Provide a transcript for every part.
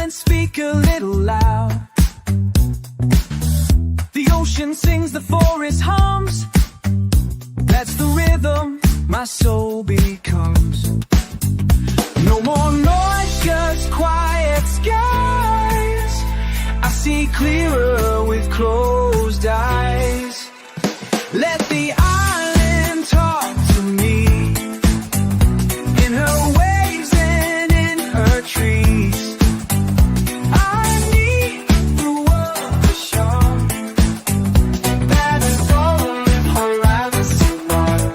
silent, speak a little loud. The ocean sings, the forest hums. That's the rhythm my soul becomes. No more noise, just quiet skies. I see clearer with closed eyes. Let the island talk to me, in her waves and in her trees. I need the world to show that it's only horizon tomorrow.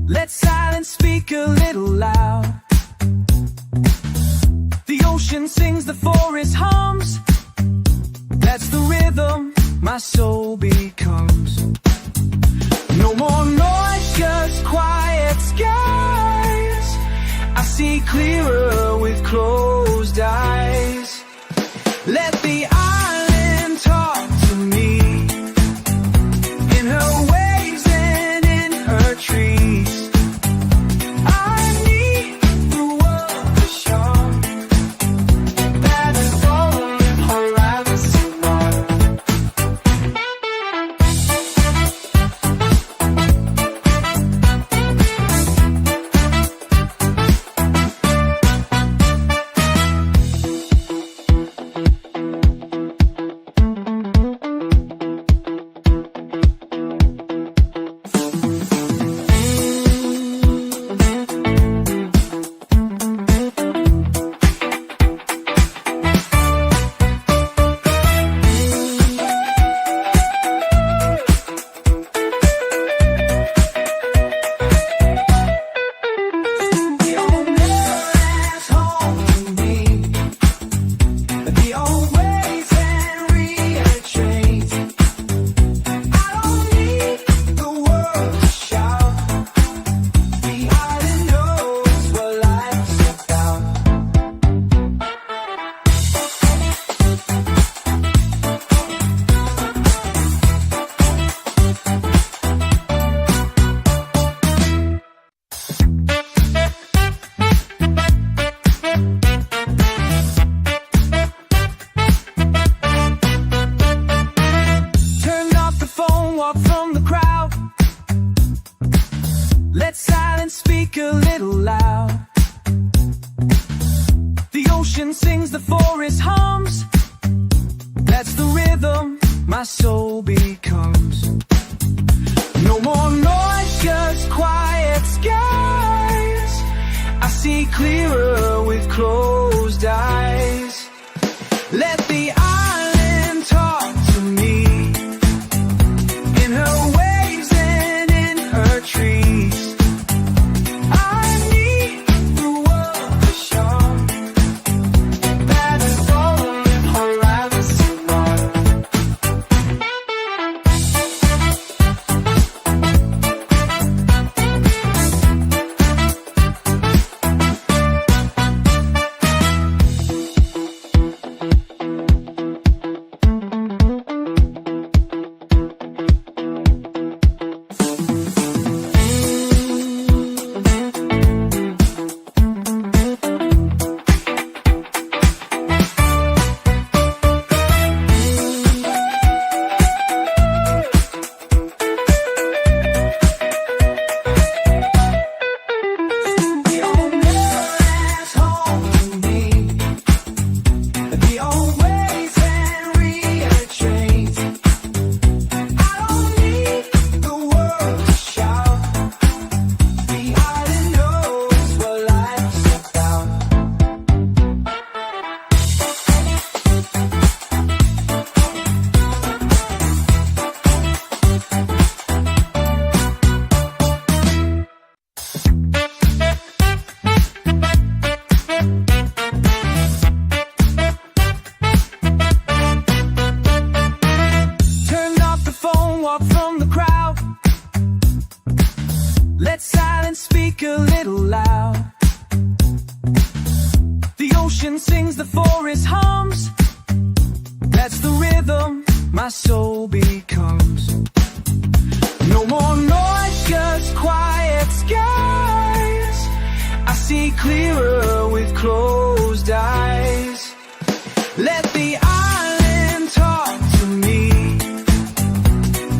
Let's silence, speak a little loud. The ocean sings, the forest hums. That's the rhythm my soul becomes. No more noise, just quiet skies. I see clearer with closed eyes. Let the island talk to me, in her waves and in her trees. Let's silence, speak a little loud. The ocean sings, the forest hums. That's the rhythm my soul becomes. No more noise, just quiet skies. I see clearer with closed eyes. Let the island talk to me, in her waves and in her trees. speak a little loud. The ocean sings, the forest hums. That's the rhythm my soul becomes. No more noise, just quiet skies. I see clearer with closed eyes. Let the island talk to me,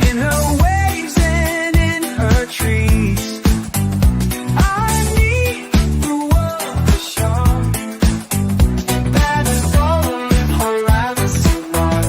in her waves and in her trees. I need the world to show that it's only horizon mark.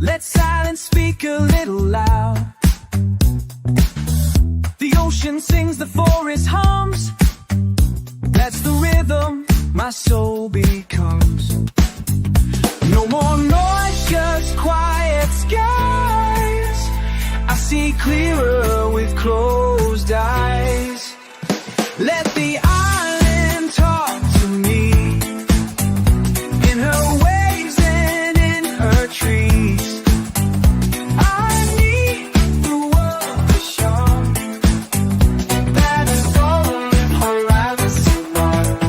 Let silence speak a little loud. The ocean sings, the forest hums. That's the rhythm my soul becomes. No more noise, just quiet skies. I see clearer with closed eyes. Let the island talk to me, in her waves and in her trees. I need the world to show that it's only horizon mark.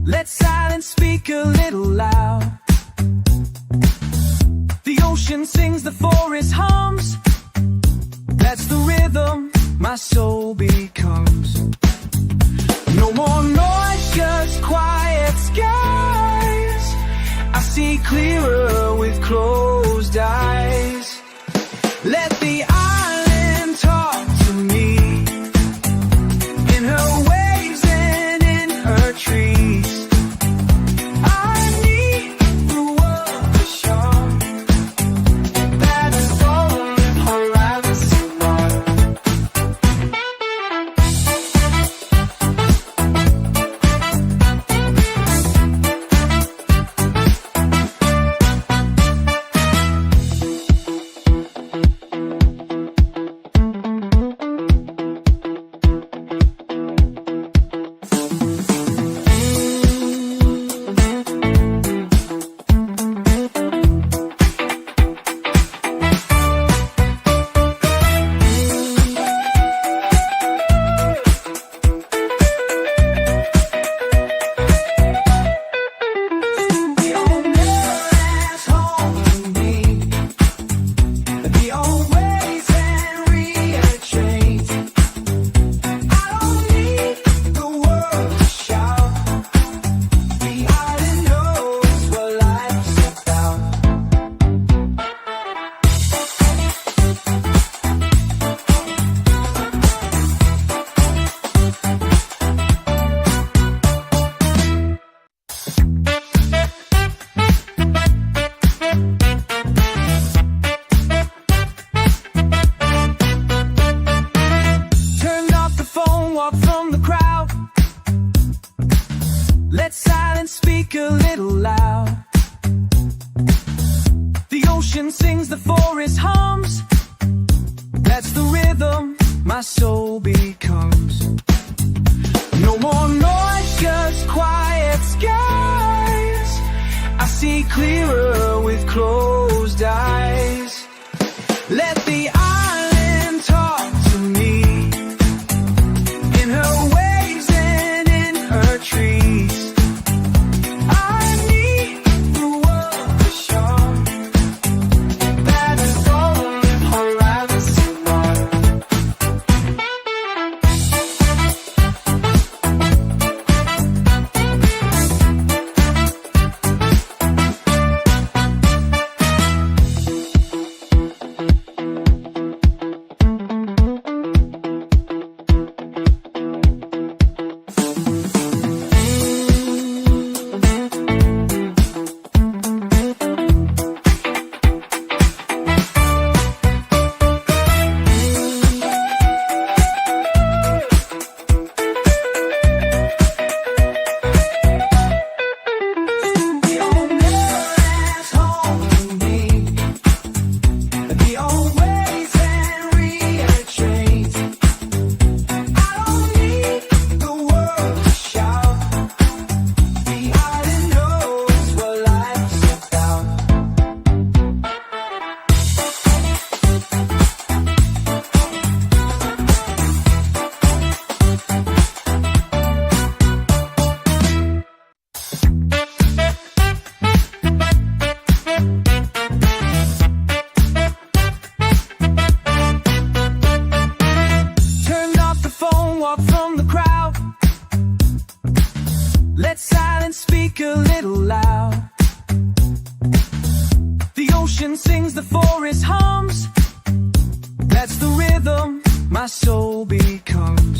Let silence speak a little loud. The ocean sings, the forest hums. That's the rhythm my soul becomes. No more noise, just quiet skies. I see clearer with closed eyes. Let the island talk to me, in her waves and in her trees. I need the world to show that it's only horizon mark. my soul becomes. No more noise, just quiet skies. I see clearer with closed eyes. Let the island talk to me, in her waves and in her trees. I need the world to show that it's only horizon one. Let silence speak a little loud. The ocean sings, the forest hums. That's the rhythm my soul becomes.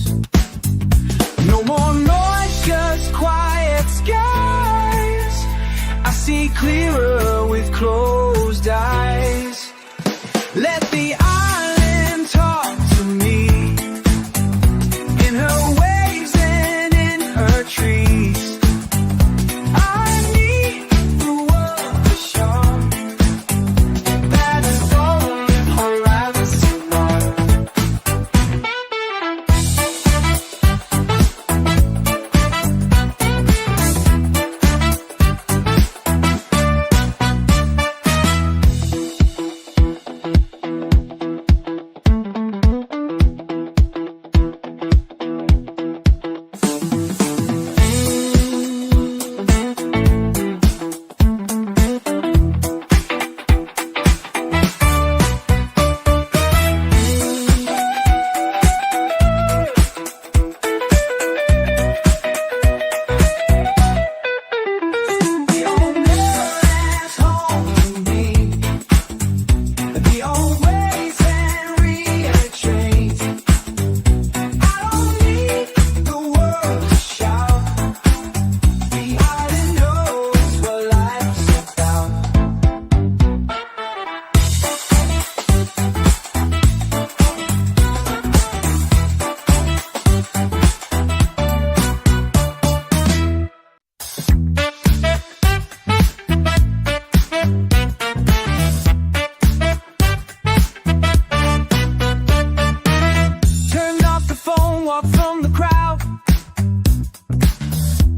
No more noise, just quiet skies. I see clearer with closed eyes. Let the island talk to me, in her waves and in her trees.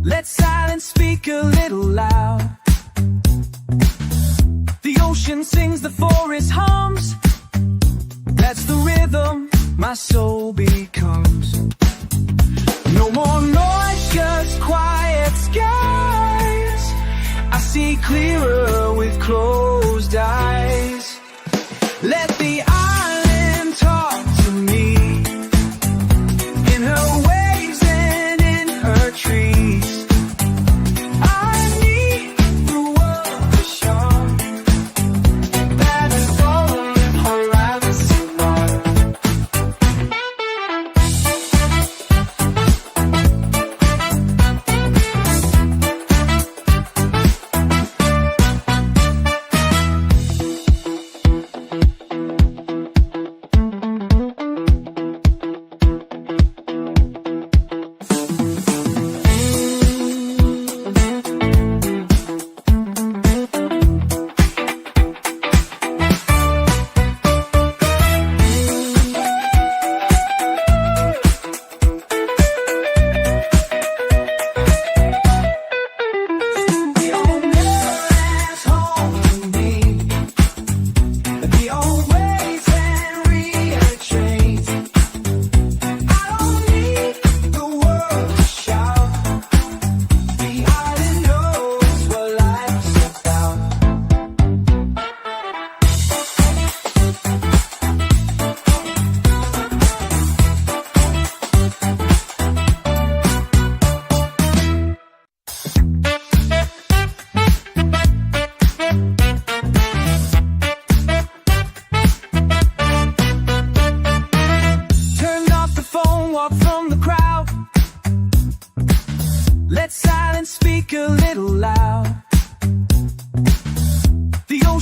Let silence speak a little loud. The ocean sings, the forest hums. That's the rhythm my soul becomes. No more noise, just quiet skies. I see clearer with closed eyes. Let the island talk to me, in her waves and in her trees.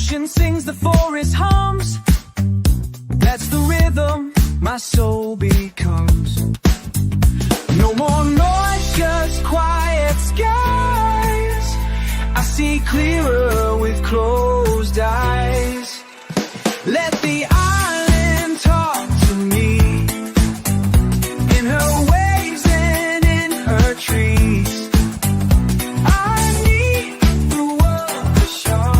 ocean sings, the forest hums. That's the rhythm my soul becomes. No more noise, just quiet skies. I see clearer with closed eyes. Let the island talk to me, in her waves and in her trees. I need the world to show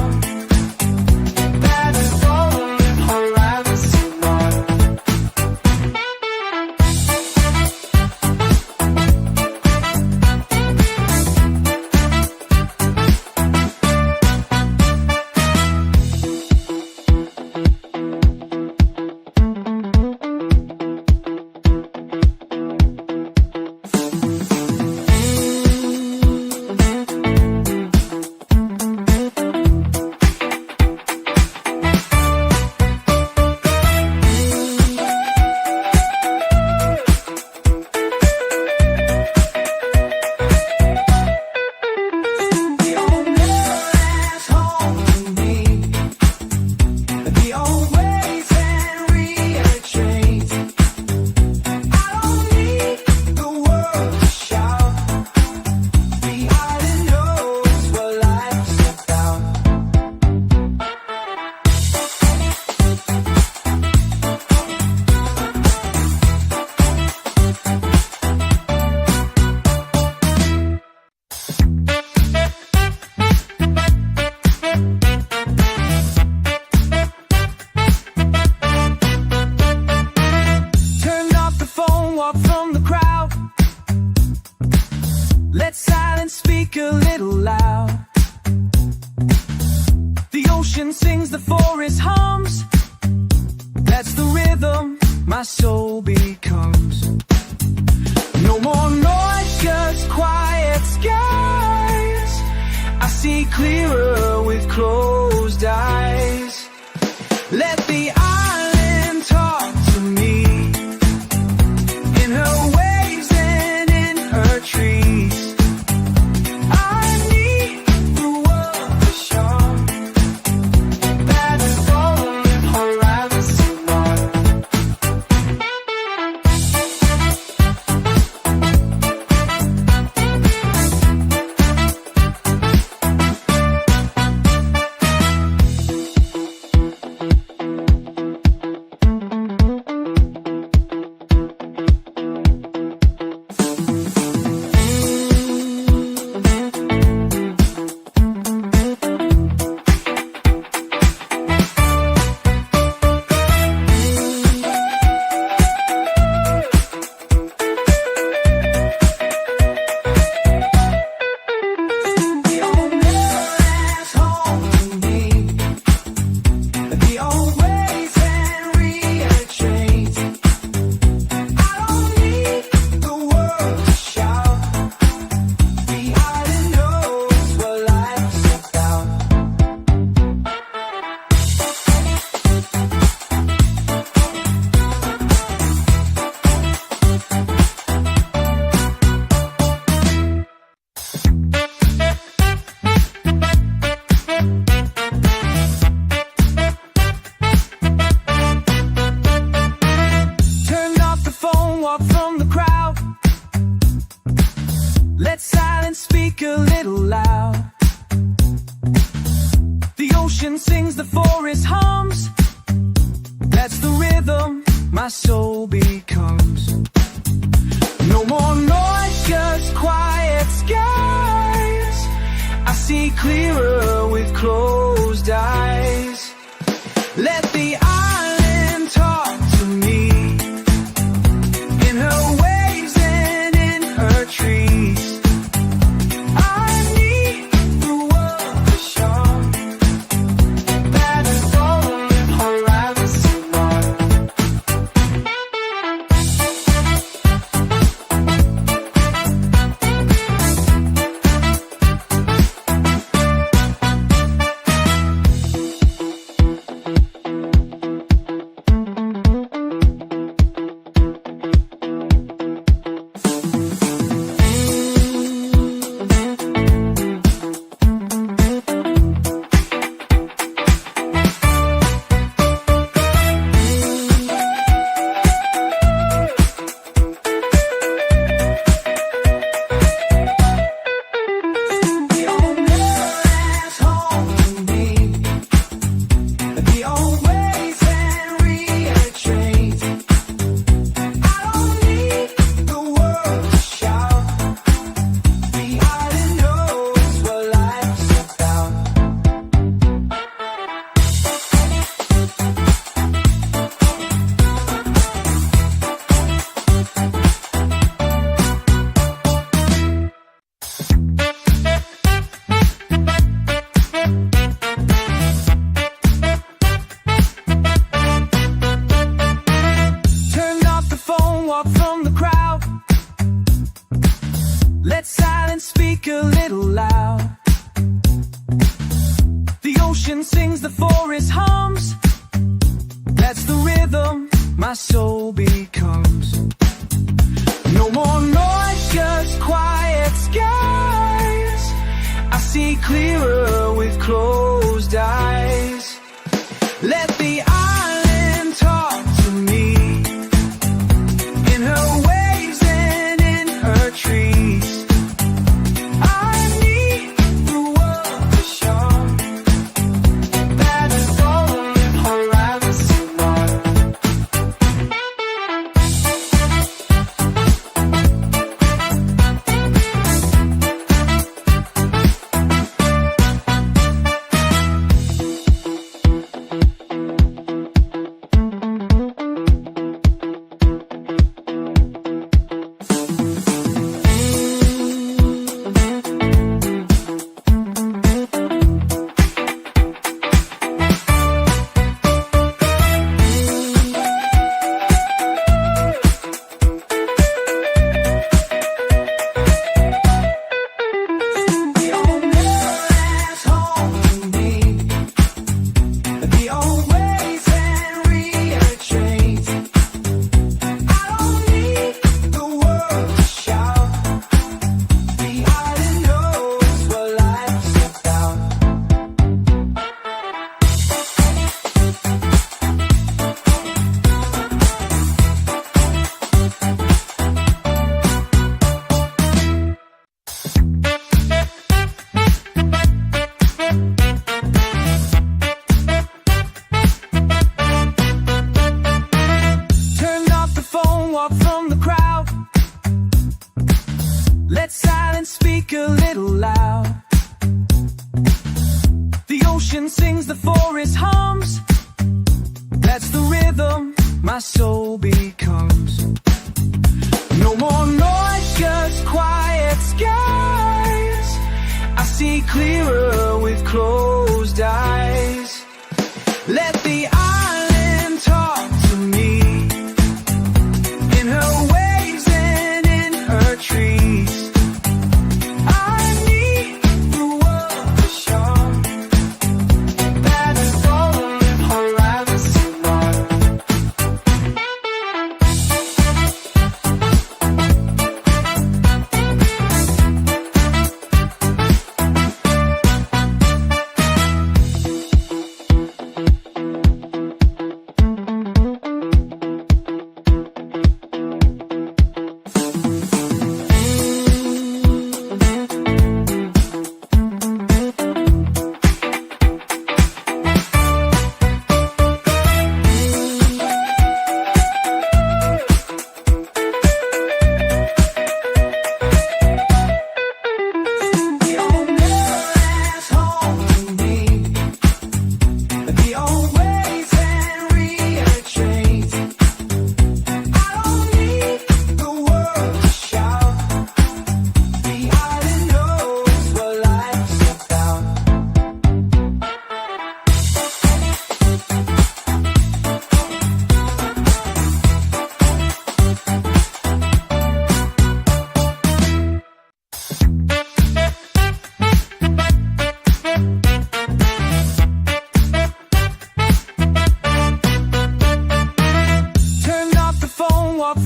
that it's all in horizon on. Let silence speak a little loud. The ocean sings, the forest hums. That's the rhythm my soul becomes. No more noise, just quiet skies. I see clearer with closed eyes. Let the island talk to me, in her waves and in her trees. I need the world to show that it's all in horizon on. Let silence speak a little loud. The ocean sings, the forest hums. That's the rhythm my soul becomes. No more noise, just quiet skies. I see clearer with closed eyes. Let the island talk to me, in her waves and in her trees. I need the world to show that it's all in horizon on. my soul becomes. No more noise, just quiet skies. I see clearer with closed eyes. Let the island talk to me, in her waves and in her trees. I need the world to show that it's only horizon mark. From the crowd, let silence speak a little loud. The ocean sings, the forest hums. That's the rhythm my soul becomes. No more noise, just quiet skies. I see clearer with closed eyes. Let the island talk to me, in her waves and in her trees. I need the world to show that it's only horizon mark.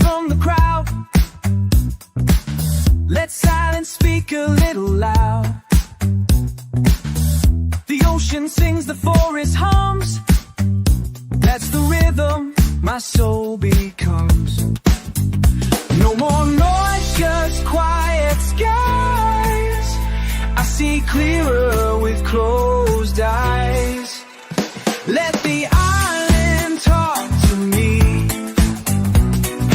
From the crowd, let silence speak a little loud. The ocean sings, the forest hums. That's the rhythm my soul becomes. No more noise, just quiet skies. I see clearer with closed eyes. Let the island talk to me,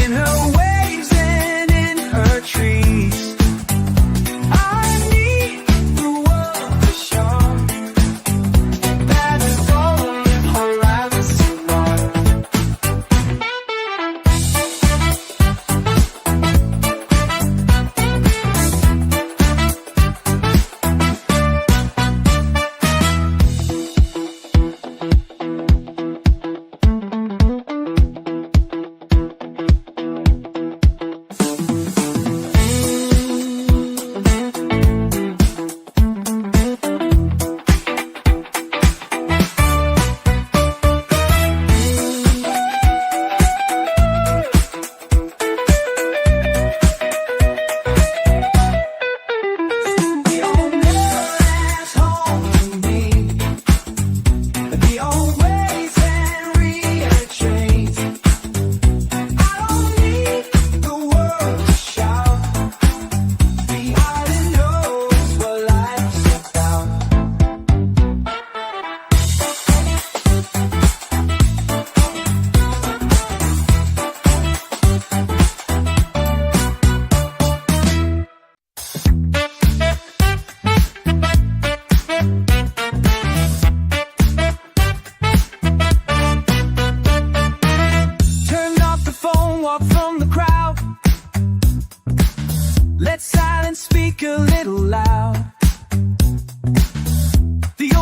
in her waves and in her trees. I need the world to show that it's only horizon mark.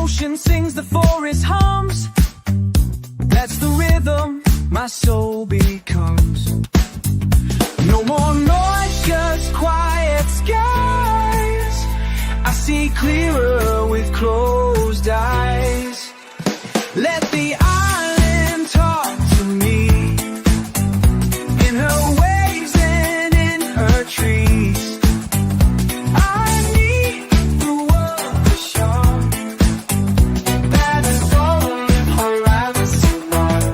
ocean sings, the forest hums. That's the rhythm my soul becomes. No more noise, just quiet skies. I see clearer with closed eyes. Let the island talk to me, in her waves and in her trees. I need the world to show that it's only horizon one.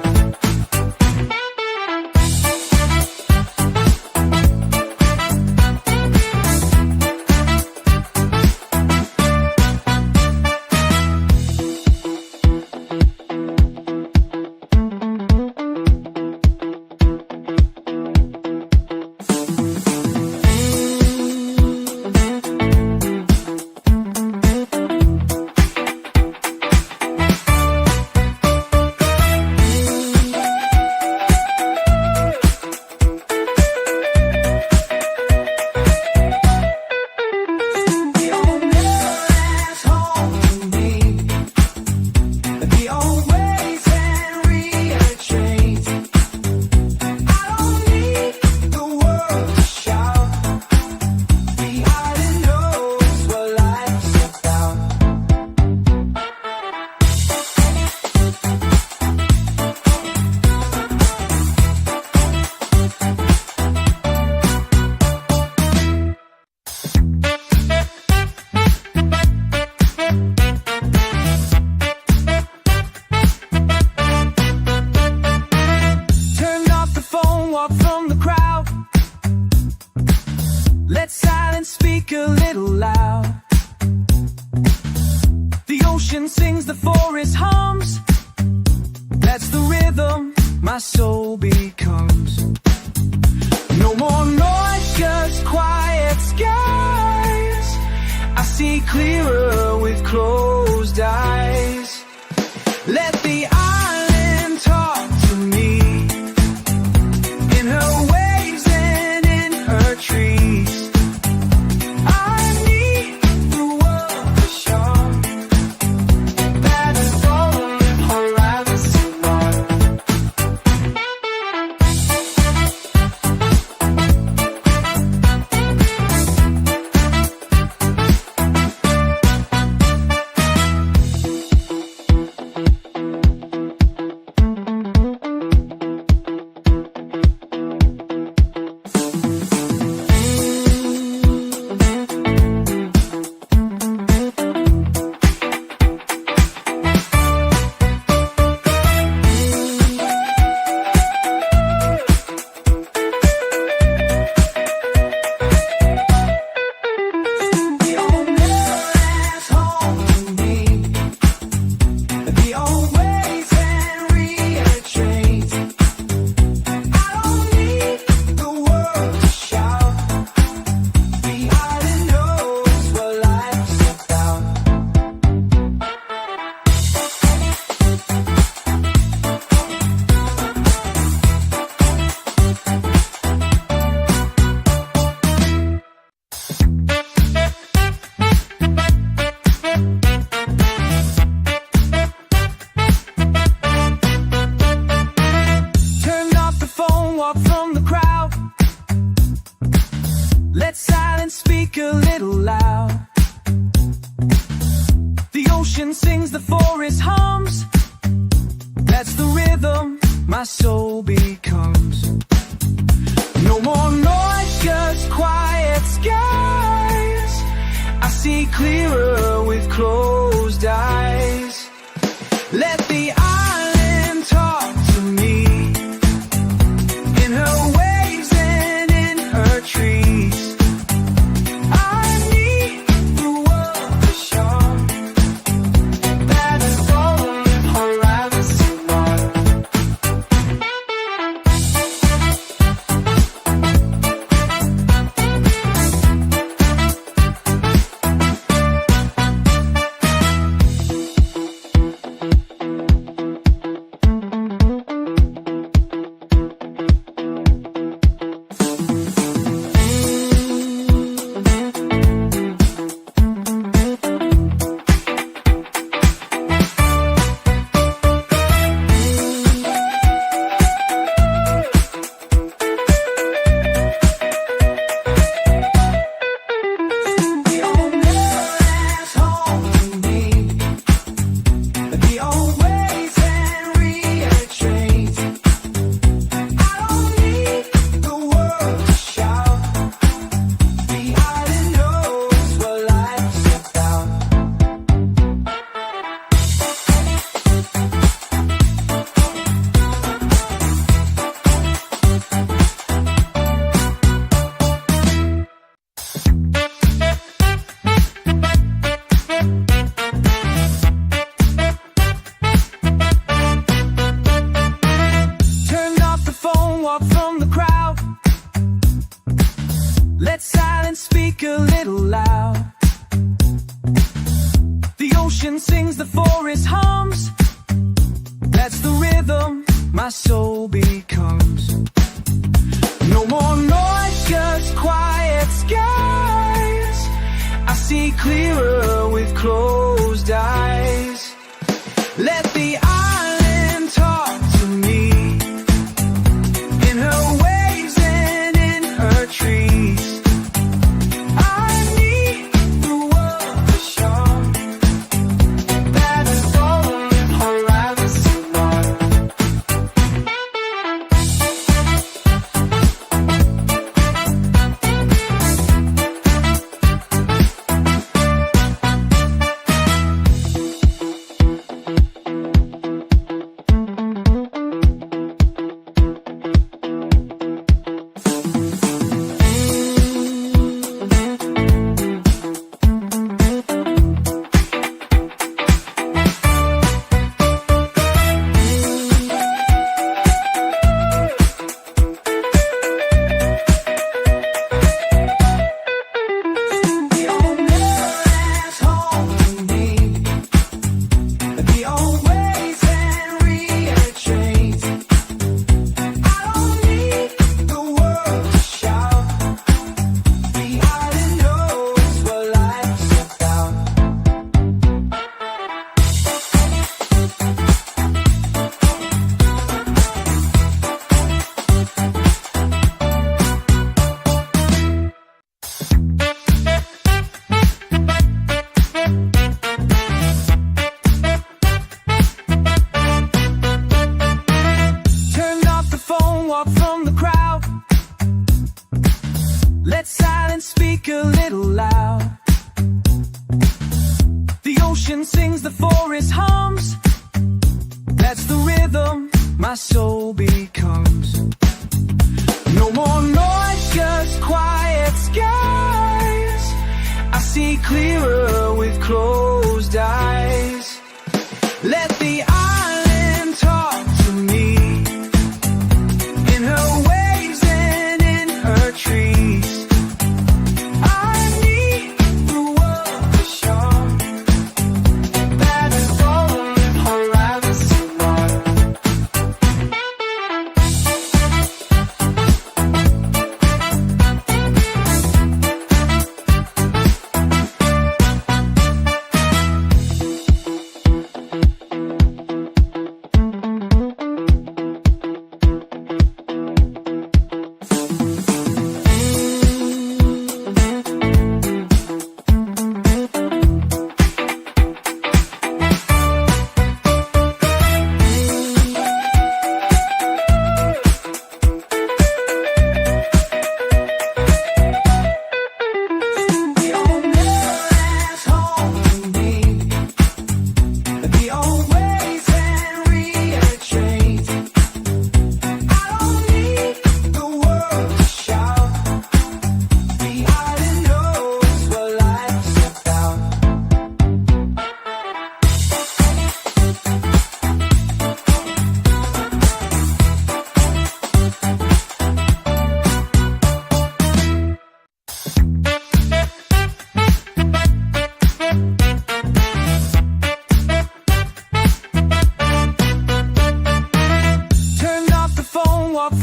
Let silence speak a little loud. The ocean sings, the forest hums. That's the rhythm my soul becomes. No more noise, just quiet skies. I see clearer with closed eyes. Let the island talk to me, in her waves and in her trees. I need the world to show that it's only horizon one. Let silence speak a little loud. The ocean sings, the forest hums. That's the rhythm my soul becomes. No more noise, just quiet skies. I see clearer with closed eyes. Let the island talk to me, in her waves and in her trees. I need the world to show that it's only horizon one. forest hums. That's the rhythm my soul becomes. No more noise, just quiet skies. I see clearer with closed eyes. Let the island talk to me, in her waves and in her trees. I need the world to show that it's golden horizon on. From the crowd, let silence speak a little loud. The ocean sings, the forest hums. That's the rhythm my soul becomes. No more noise, just quiet skies. I see clearer with closed eyes. Let the island talk to me, in her waves and in her trees. I need the world to show that it's golden horizon on.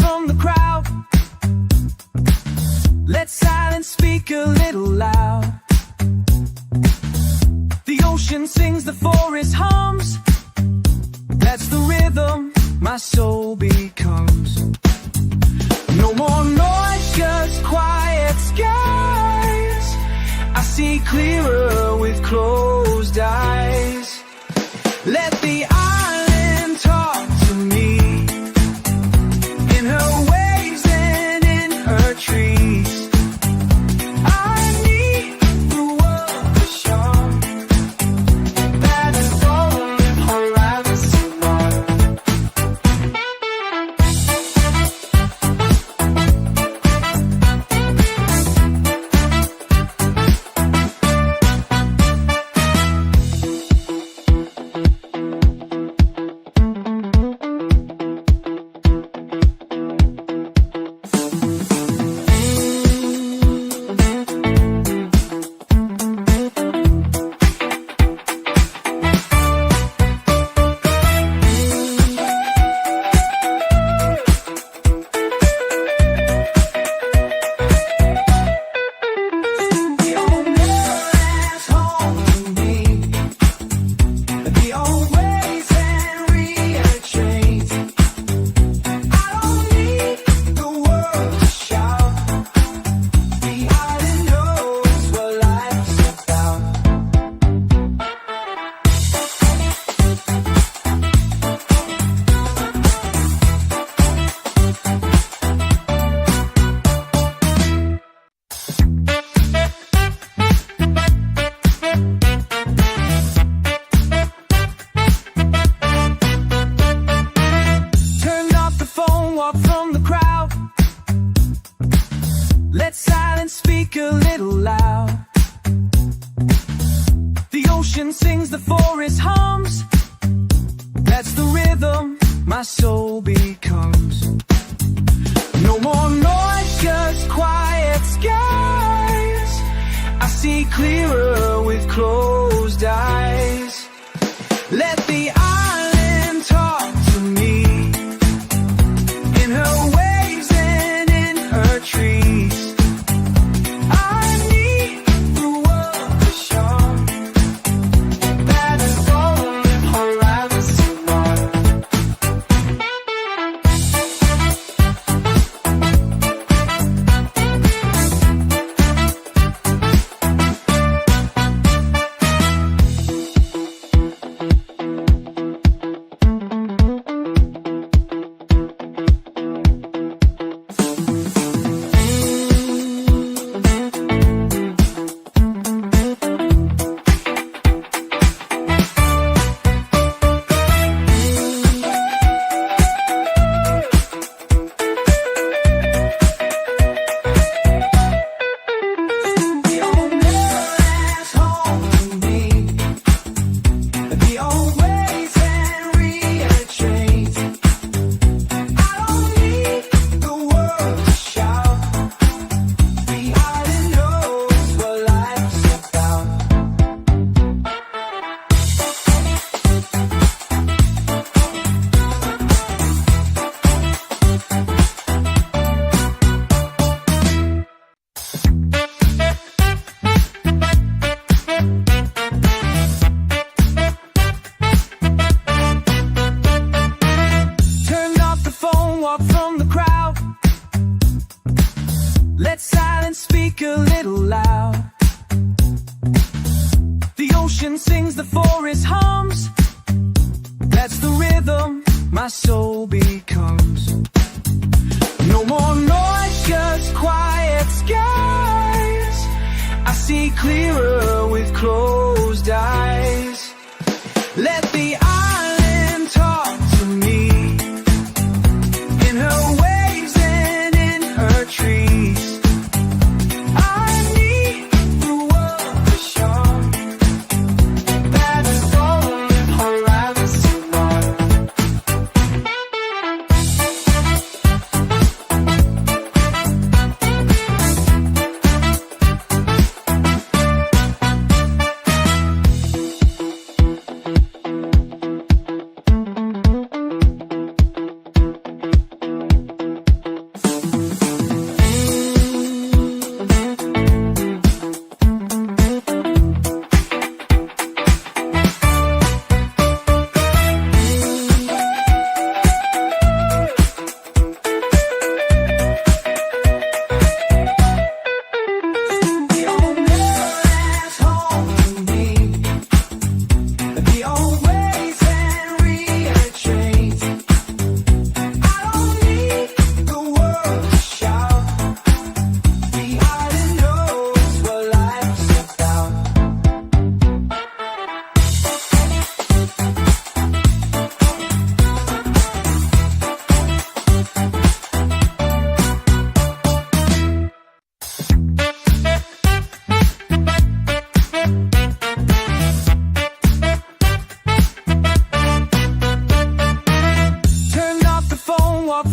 From the crowd, let silence speak a little loud. The ocean sings, the forest hums. That's the rhythm my soul becomes. No more noise, just quiet skies. I see clearer with closed eyes. Let the island talk to me, in her waves and in her trees. I need the world to show that it's golden horizon on. my soul becomes. No more noise, just quiet skies. I see clearer with closed eyes. Let the island talk to me, in her waves and in her trees. I need the world to show that it's only horizon mark. From the crowd, let silence speak a little loud. The ocean sings, the forest hums. That's the rhythm my soul becomes. No more noise, just quiet skies. I see clearer with closed eyes. Let the island talk to me, in her waves and in her trees. I need the world to show that it's only horizon mark.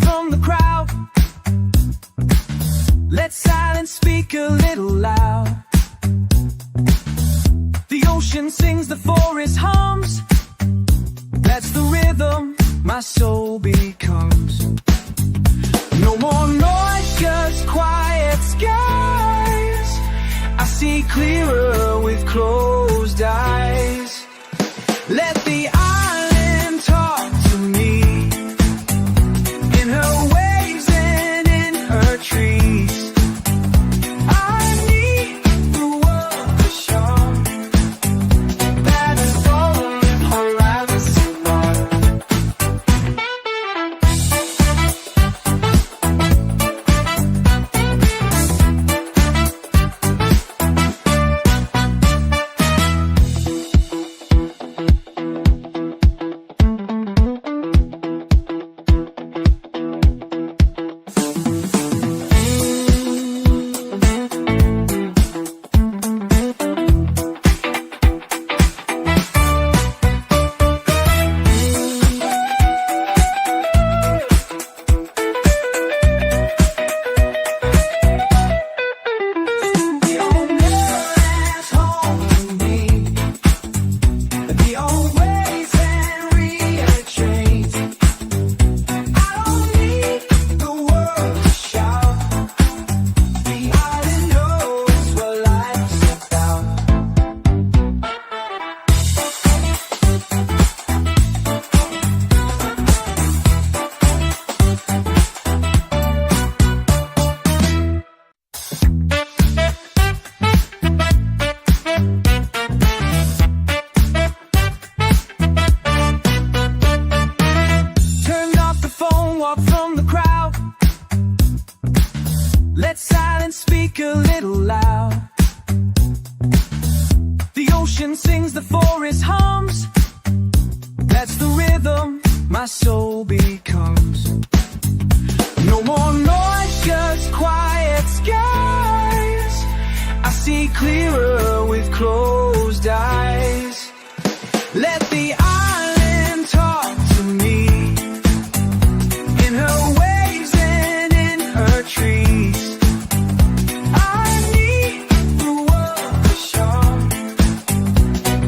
From the crowd, let silence speak a little loud. The ocean sings, the forest hums. That's the rhythm my soul becomes. No more noise, just quiet skies. I see clearer with closed eyes. Let the island talk to me, in her waves and in her trees. I need the world to show that it's only horizon mark. my soul becomes. No more noise, just quiet skies. I see clearer with closed eyes. Let the island talk to me, in her waves and in her trees. I need the world to show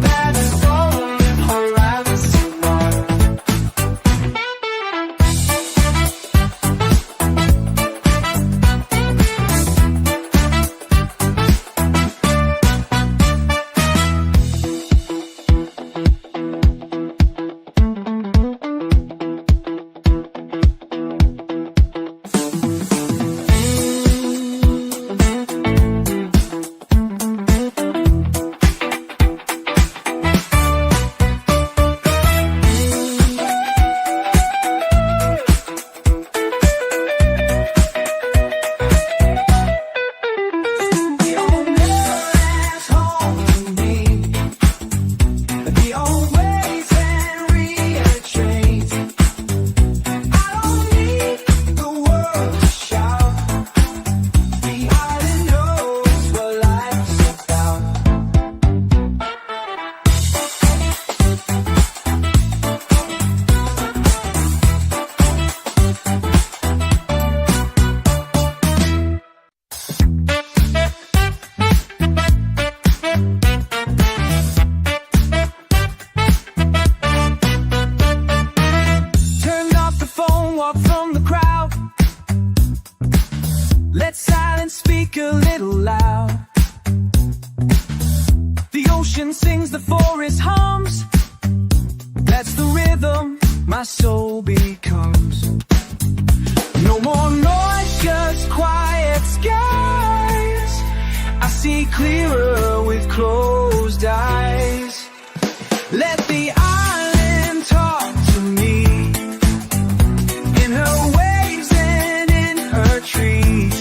that it's only horizons tomorrow. Let silence speak a little loud. The ocean sings, the forest hums. That's the rhythm my soul becomes. No more noise, just quiet skies. I see clearer with closed eyes. Let the island talk to me, in her waves and in her trees.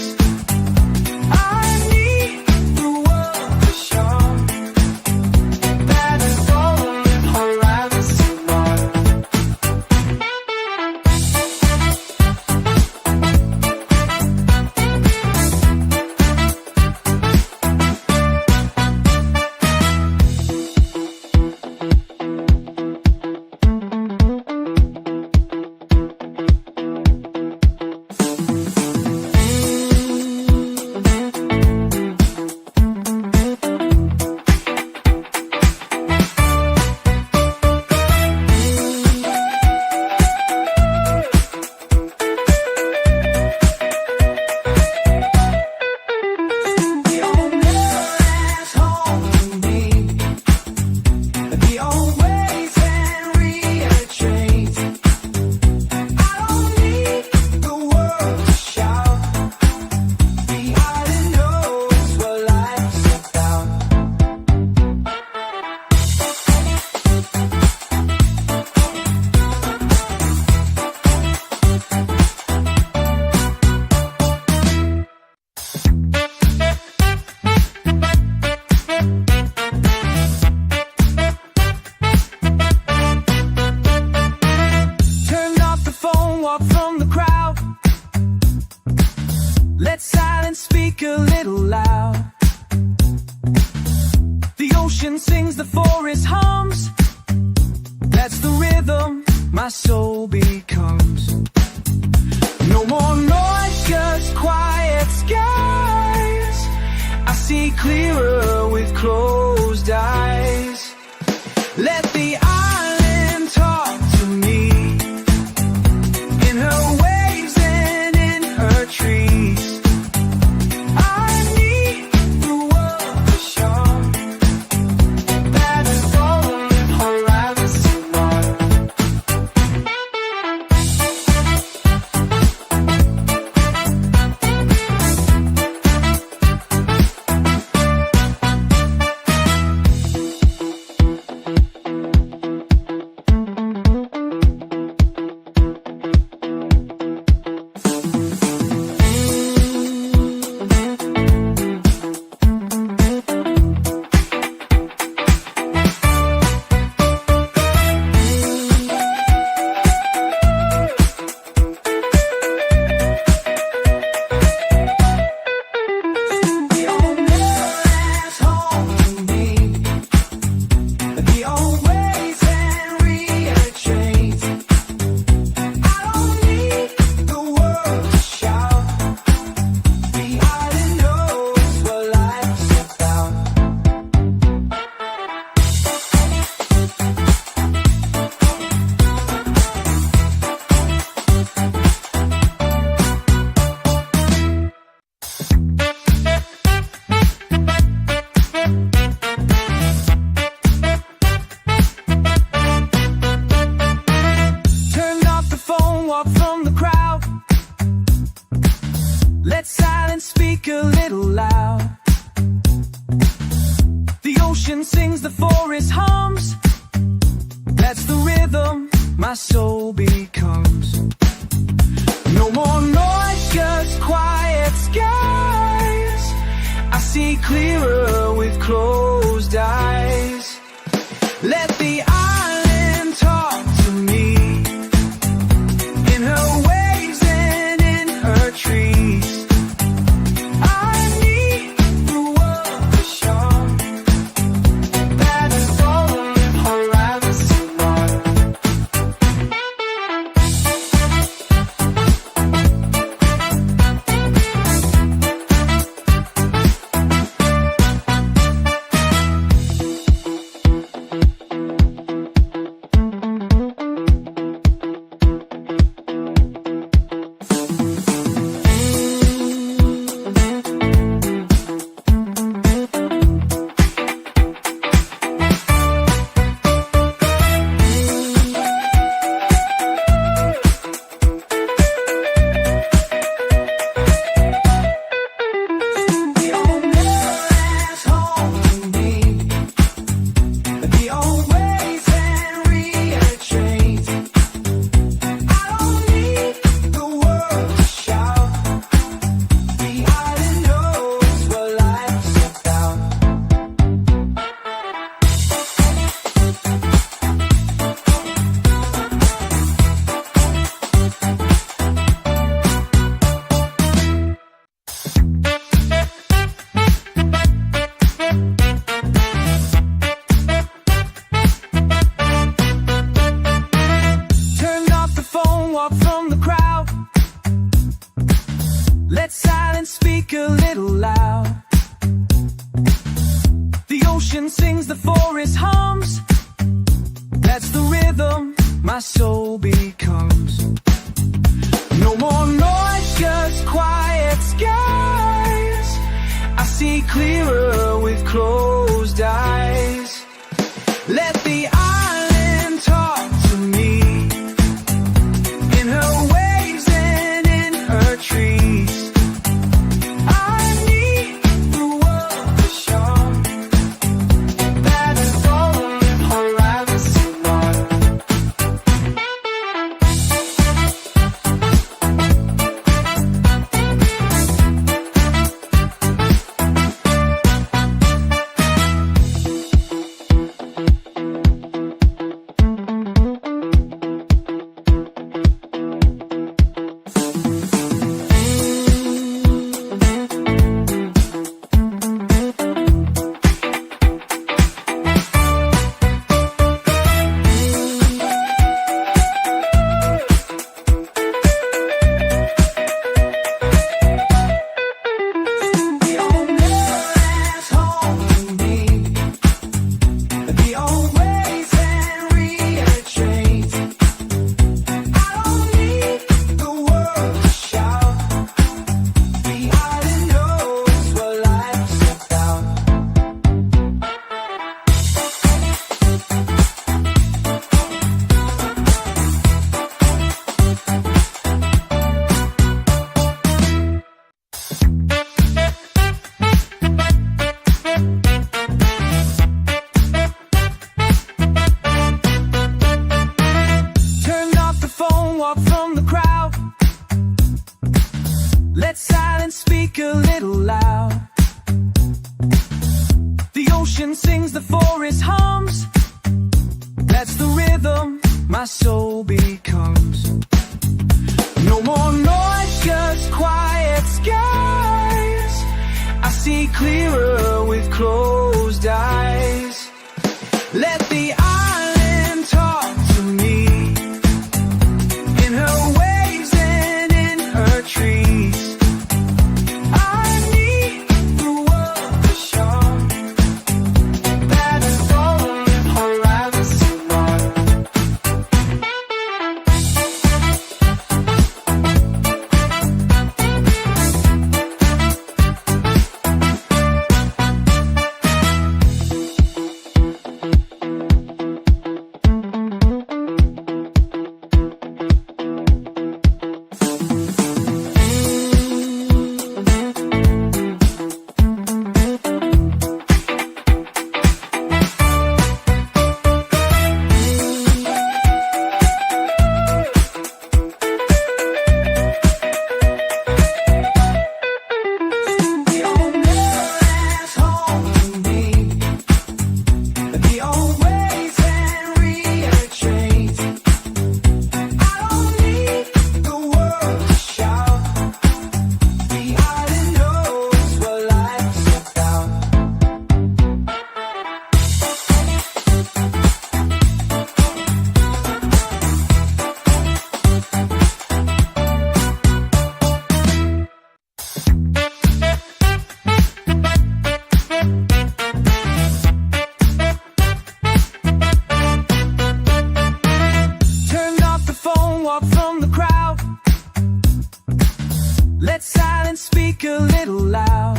Let silence speak a little loud. The ocean sings, the forest hums. That's the rhythm my soul becomes. No more noise, just quiet skies. I see clearer with closed eyes. Let the island talk to me, in her waves and in her trees. a little loud. The ocean sings, the forest hums. That's the rhythm my soul becomes. No more noise, just quiet skies. I see clearer with closed eyes. Let the island talk to me, in her waves and in her trees. I need the world to show that it's all in horizon mark. Let silence speak a little loud. The ocean sings, the forest hums. That's the rhythm my soul becomes. No more noise, just quiet skies. I see clearer with closed eyes. Let the island talk to me, in her waves and in her trees. I need the world to show that it's all in horizon mark. Let silence speak a little loud. The ocean sings, the forest hums. That's the rhythm my soul becomes. No more noise, just quiet skies. I see clearer with closed eyes. Let the island talk to me, in her waves and in her trees. I need the world to show that it's all in horizon mark. walk from the crowd. Let silence speak a little loud.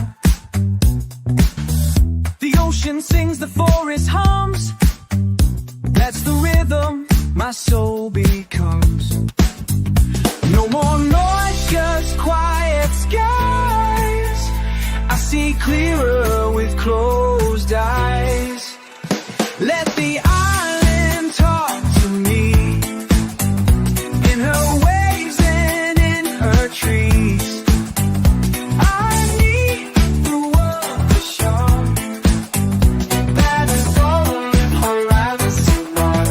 The ocean sings, the forest hums. That's the rhythm my soul becomes. No more noise, just quiet skies. I see clearer with closed eyes. Let the island talk to me, in her waves and in her trees. I need the world to show that it's all in horizon mark.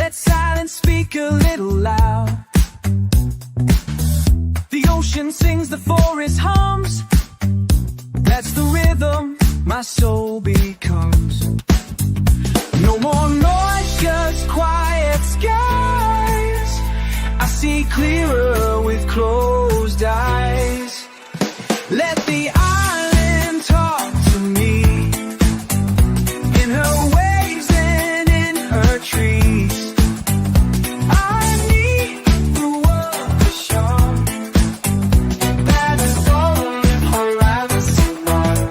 Let silence speak a little loud. The ocean sings, the forest hums. That's the rhythm my soul becomes. No more noise, just quiet skies. I see clearer with closed eyes. Let the island talk to me, in her waves and in her trees. I need the world to show that it's all in horizon mark.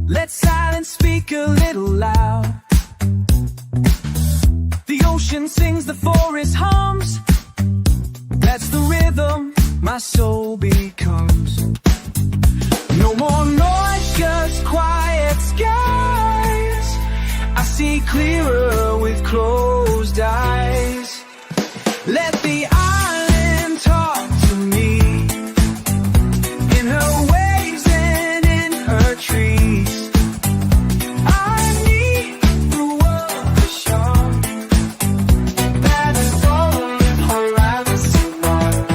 Let silence speak a little loud. The ocean sings, the forest hums. That's the rhythm my soul becomes. No more noise, just quiet skies. I see clearer with closed eyes. Let the island talk to me, in her waves and in her trees. I need the world to show that it's all in horizon mark.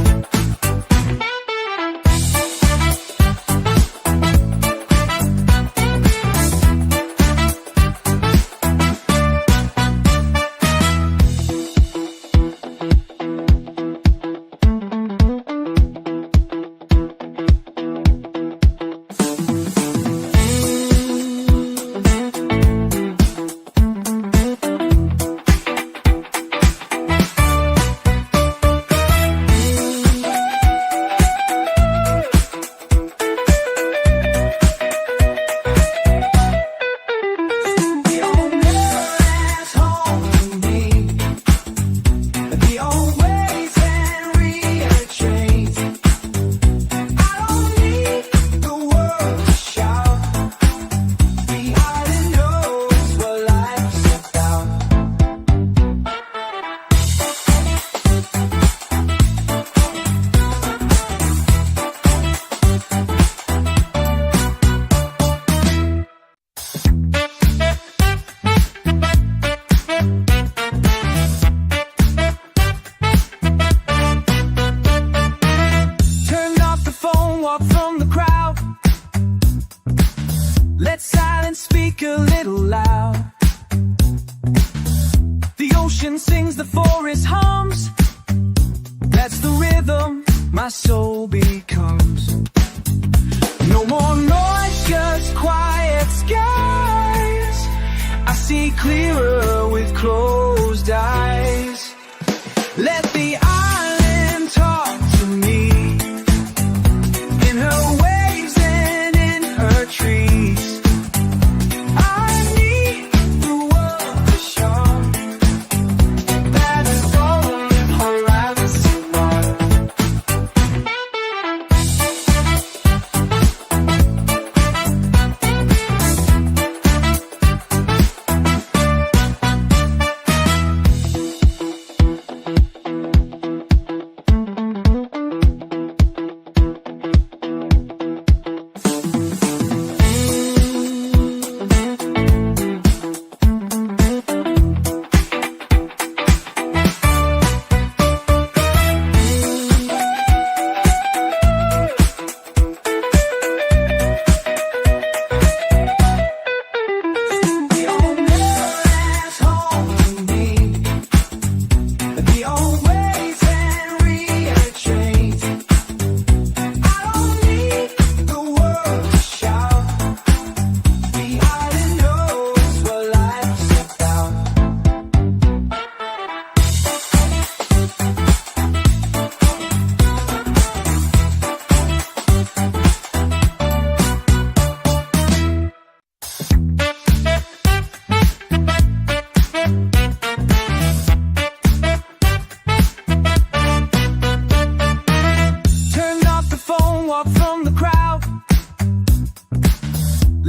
from the crowd. Let silence speak a little loud. The ocean sings, the forest hums. That's the rhythm my soul becomes. No more noise, just quiet skies. I see clearer with closed eyes. Let the island talk to me, in her waves and in her trees. I need the world to show that it's all in her eyes.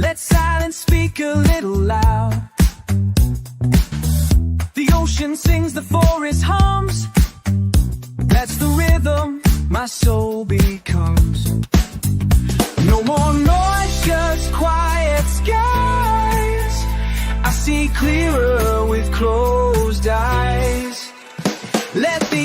Let silence speak a little loud. The ocean sings, the forest hums. That's the rhythm my soul becomes. No more noise, just quiet skies. I see clearer with closed eyes. Let the